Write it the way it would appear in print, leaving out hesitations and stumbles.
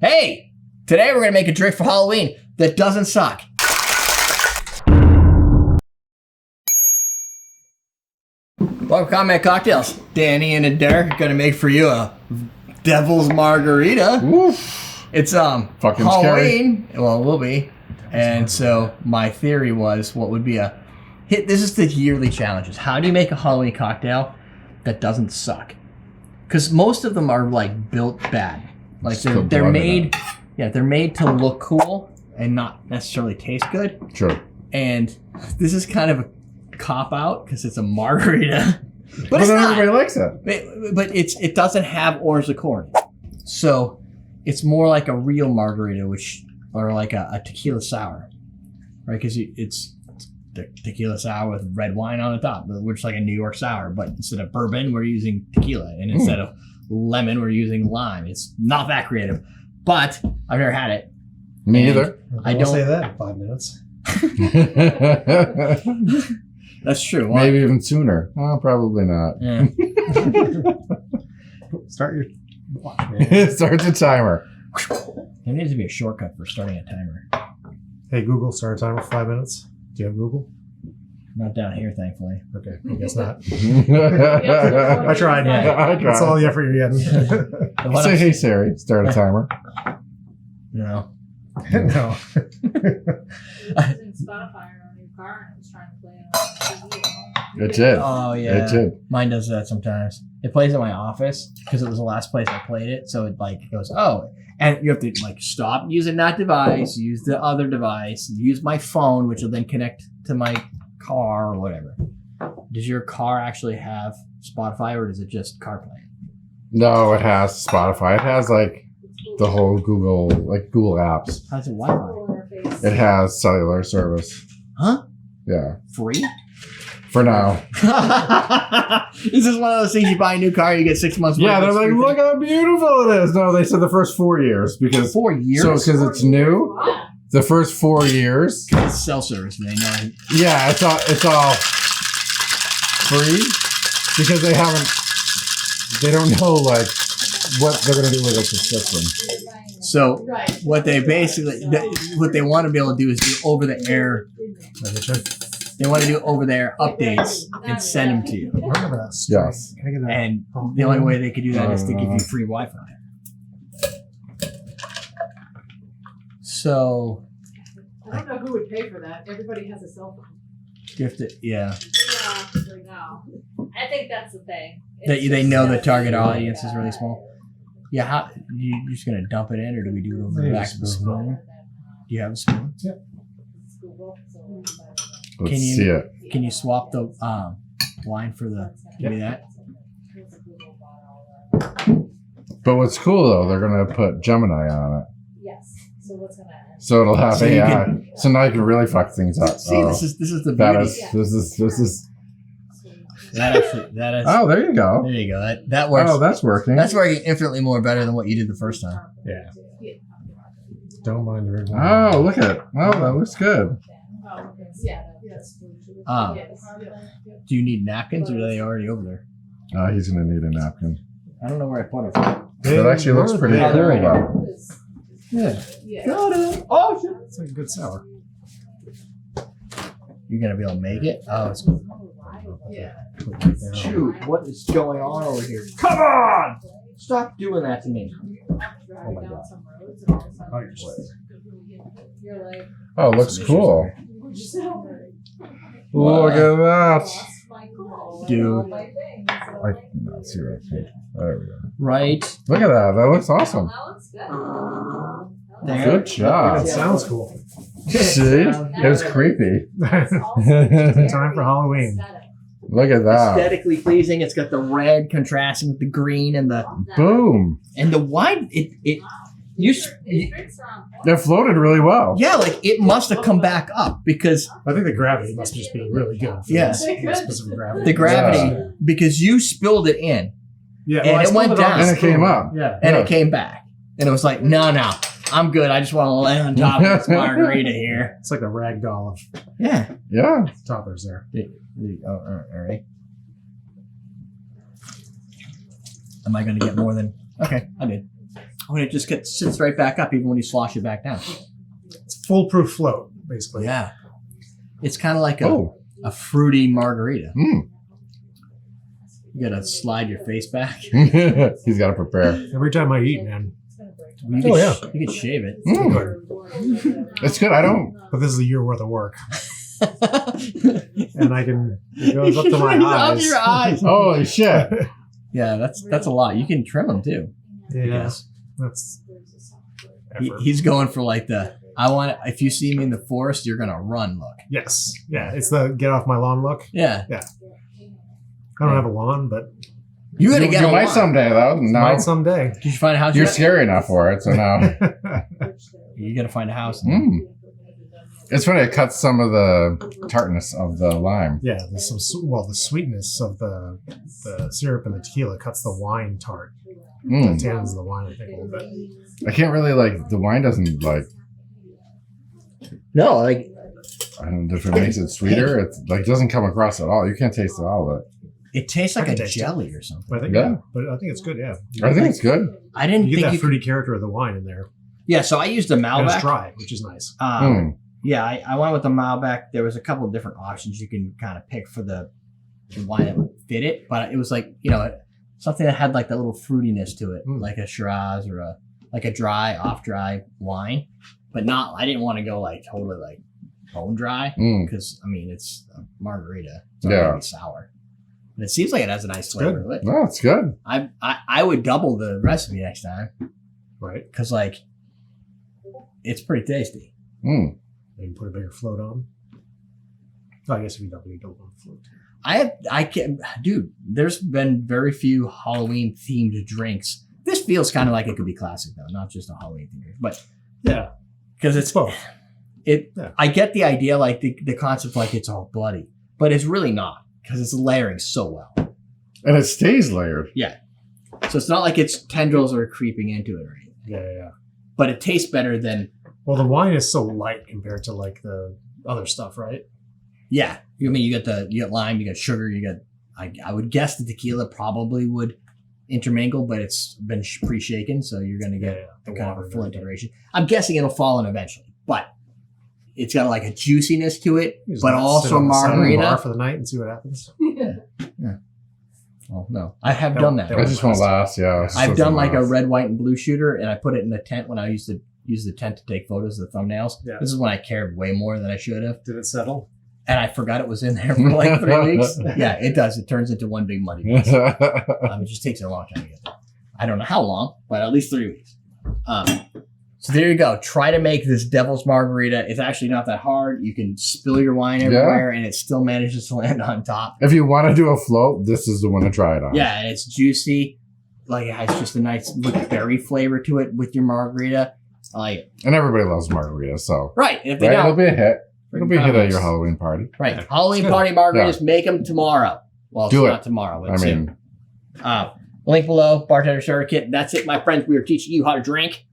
Hey, today we're gonna make a drink for Halloween that doesn't suck. Welcome to Comment Cocktails. Danny and Derek are gonna make for you a Devil's Margarita. Woof. It's fucking Halloween. Scary. Well, it will be. And so my theory was, what would be a hit? This is the yearly challenges. How do you make a Halloween cocktail that doesn't suck? Because most of them are like built bad. Like they're made, yeah, they're made to look cool and not necessarily taste good. Sure. And this is kind of a cop out because it's a margarita, but then everybody likes it. But it doesn't have orange liqueur, so it's more like a real margarita, or like a tequila sour, right? Because it's tequila sour with red wine on the top, which is like a New York sour, but instead of bourbon, we're using tequila, and instead of lemon, we're using lime. It's not that creative, but I've never had it. Me either. I don't say that in 5 minutes. That's true. Well, maybe even sooner. Oh, probably not. Yeah. Start your watch. Start the timer. There needs to be a shortcut for starting a timer. Hey Google, start a timer for 5 minutes. Do you have Google? Not down here, thankfully. Okay, I guess not. I I tried. Yeah. That's all the effort you're getting. Say, hey Siri, start a timer. No. No. Using Spotify on your car and it was trying to play it on TV at home. It did. Oh yeah. It did. Mine does that sometimes. It plays in my office because it was the last place I played it. So it like goes, oh, and you have to like stop using that device, use the other device, use my phone, which will then connect to my car or whatever. Does your car actually have Spotify or does it just CarPlay? No, it has Spotify. It has like the whole Google apps. How's it Wi-Fi? Interface. It has cellular service. Huh? Yeah. Free? For now. Is this one of those things you buy a new car, you get 6 months? Yeah, they're like, look how beautiful it is. No, they said the first 4 years because 4 years. So because it's new, the first 4 years. It's cell service, man. No, Yeah, it's all free because they don't know like what they're gonna do with the system. so what they what they want to be able to do is do over the air. They want to do over there updates and send them to you. I remember that. Yes. Can I get that? And the only way they could do that is to give you free Wi-Fi. So I don't know who would pay for that. Everybody has a cell phone. you have to, yeah. Yeah, right now. I think that's the thing. They know the target audience is really small. Yeah, how you just gonna dump it in, or do we do it over the back of the spoon? Do you have a spoon? Yeah. Let's see it. Can you swap the line for the? Give me that. But what's cool though, they're gonna put Gemini on it, Yes. So what's gonna happen? so it'll have So you AI. So now you can really fuck things up. See, this is the That beauty. is this is. That is. Oh, there you go. There you go. That works. Oh, that's working. That's working infinitely more better than what you did the first time. Yeah. Don't mind her. Oh, look at it. Oh, that looks good. Yeah. Yes. Do you need napkins, or are they already over there? Oh, he's gonna need a napkin. I don't know where I put it. It actually looks pretty Yeah, cool there we go. though. Yeah. Got it. Oh shit. It's like a good sour. You're gonna be able to make it? Oh, it's Yeah. shoot. What is going on over here? Come on! Stop doing that to me. Oh my God. You're like, Oh, it looks cool. Look at that. Dude. I cannot see that thing. There we go. Right Look at that. That looks awesome. that looks good. there. Good job. That sounds cool. See? It was creepy. Time for Halloween. Look at that. Aesthetically pleasing. It's got the red contrasting with the green and the Boom. wine. It floated really well. yeah, like it must have come back up because I think the gravity must just be really good. For Yeah. this specific gravity. the gravity Yeah. because you spilled it in Yeah, and I it spilled went on down. the And it came spoon. up. Yeah. and Yeah. it came back and it was like no, I'm good. I just want to lay on top of this margarita here. It's like the rag doll of Yeah. Yeah. toppers there. All right. Am I going to get more than? Okay, I did. when it just sits right back up, even when you slosh it back down. It's foolproof float, basically. Yeah, it's kind of like a fruity margarita. Mm. You gotta slide your face back. He's got to prepare. Every time I eat, man. You can shave it. Mm. It's good. I don't. But this is a year worth of work. And it goes up to my Up eyes. your eyes. Holy shit. Yeah, that's a lot. You can trim them too. Yeah. Yes. That's effort. He's going for like if you see me in the forest, you're gonna run look. Yes. Yeah. It's the get off my lawn look. Yeah. I don't have a lawn, but You gotta get You a might lot. someday, though. No. might someday. Did you find a house? You're yet? scary enough for it, so now. You gotta find a house. Mm. It's funny. It cuts some of the tartness of the lime. Yeah, there's the sweetness of the syrup and the tequila cuts the wine tart. Mm. It tans the wine, I think, a little bit. I can't really like the wine. Doesn't like. No, like I don't know if it makes it sweeter. It's like it doesn't come across at all. You can't taste it all, but it tastes like I a can taste jelly or something. But I think, Yeah. but I think it's good. Yeah, I think it's good. I didn't you get think that you fruity character of the wine in there. Yeah, so I used a And it's Malbec. dry, which is nice. Mm. Yeah, I went with the Malbec. There was a couple of different options you can kind of pick for the wine that would fit it, but it was like something that had like that little fruitiness to it, like a Shiraz or a dry, off dry wine, but not. I didn't want to go like totally like bone dry because I mean it's a margarita. It's not gonna be sour, but it seems like it has a nice flavor to it. No, it's good. I would double the recipe next time, Right. because like it's pretty tasty. Mm. Maybe put a bigger float on. Oh, I guess if you double, you don't want float. Dude, there's been very few Halloween themed drinks. This feels kind of like it could be classic though, not just a Halloween themed drink, but Yeah, because it's both. Yeah. I get the idea, like the concept, like it's all bloody, but it's really not because it's layering so well. And it stays layered. Yeah, so it's not like its tendrils are creeping into it or anything. Yeah. But it tastes better than. Well, the wine is so light compared to like the other stuff, right? Yeah, I mean you got lime, you got sugar, you got. I would guess the tequila probably would intermingle, but it's been pre-shaken, so you're going to get kind of a full integration. I'm guessing it'll fall in eventually, but it's got like a juiciness to it, but also margarita. Bar for the night and see what happens. Yeah. Oh no, I have done that. I just won't last. Yeah, I've done like a red, white, and blue shooter, and I put it in the tent when I used to use the tent to take photos of the thumbnails. Yeah. This is when I cared way more than I should have. Did it settle? And I forgot it was in there for like 3 weeks. Yeah, it does. It turns into one big muddy mess. It just takes a long time to get there. I don't know how long, but at least 3 weeks. So there you go. Try to make this devil's margarita. It's actually not that hard. You can spill your wine everywhere, and it still manages to land on top. If you want to do a float, this is the one to try it on. Yeah, and it's juicy. Like it has just a nice berry flavor to it with your margarita. I like it. And everybody loves margaritas, so Right. And if they it'll don't, be a hit. It'll be a hit at comments. your Halloween party. Right. Halloween party margaritas, make them tomorrow. Well, it's Do it. not tomorrow, but I soon. mean, Link below, bartender starter kit. That's it, my friends. We are teaching you how to drink.